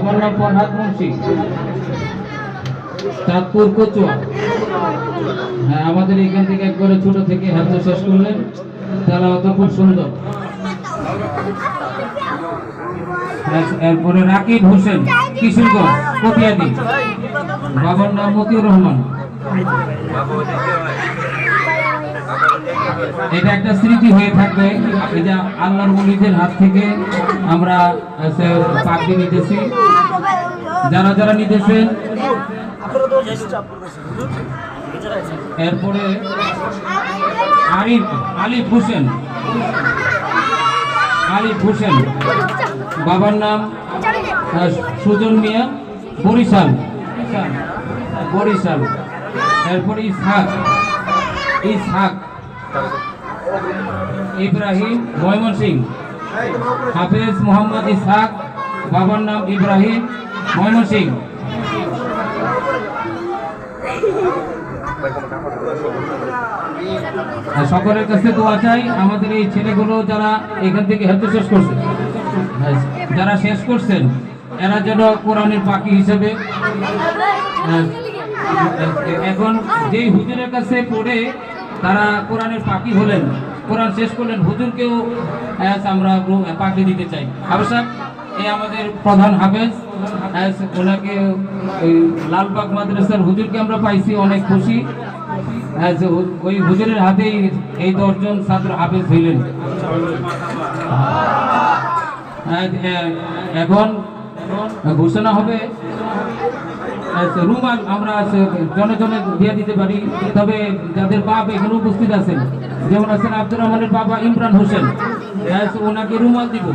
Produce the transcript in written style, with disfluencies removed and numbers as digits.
বাবার নাম ফরহাদ মুন্সি, চাঁদপুর কচুয়া। হ্যাঁ, আমাদের এখান থেকে একবারে ছোট থেকে হাফেজ শেষ করলেন, তারা অত খুব সুন্দর। এরপরে রাকিব হোসেন, কিশোরগঞ্জ কটিয়াদি, বাবার নাম মতিউর রহমান। এটা একটা স্মৃতি হয়ে থাকবে, এই যে আল্লাহর ওলিদের হাত থেকে আমরা পাগড়ি নিতেছি। যারা যারা নিতেছেন, এরপরে আলিফ হোসেন, বাবার নাম সুজন মিয়া, বরিশাল। এরপরে ইসহাক ইব্রাহিম, ময়মনসিংহ, হাফেজ মোহাম্মদ ইসহাক, বাবার নাম ইব্রাহিম, ময়মনসিংহ। সকলের কাছে দোয়া চাই, আমাদের এই ছেলেগুলো যারা এখান থেকে হেফজ শেষ করছে, যারা শেষ করছেন, এরা যেন কোরআনের পাখি হিসেবে, এখন যেই হুজুরের কাছে পড়ে তারা কোরআনের পাখি হলেন, কোরআন শেষ করলেন, হুজুরকেও আমরা পাখি দিতে চাই। আবশ্যক এই আমাদের প্রধান হাফেজ, ওনাকে ওই লালবাগ মাদ্রাসার হুজুরকে আমরা পাইছি, অনেক খুশি। ওই হুজুরের হাতেই এই 10 জন ছাত্র হাফেজ হইলেন। এখন ঘোষণা হবে, রুমাল আমরা জনে জনে দিয়ে দিতে পারি, তবে যাদের বাপ এখানে উপস্থিত আছেন, যেমন আছেন আব্দুর রহমানের বাবা ইমরান হোসেন, ওনাকে রুমাল দিব।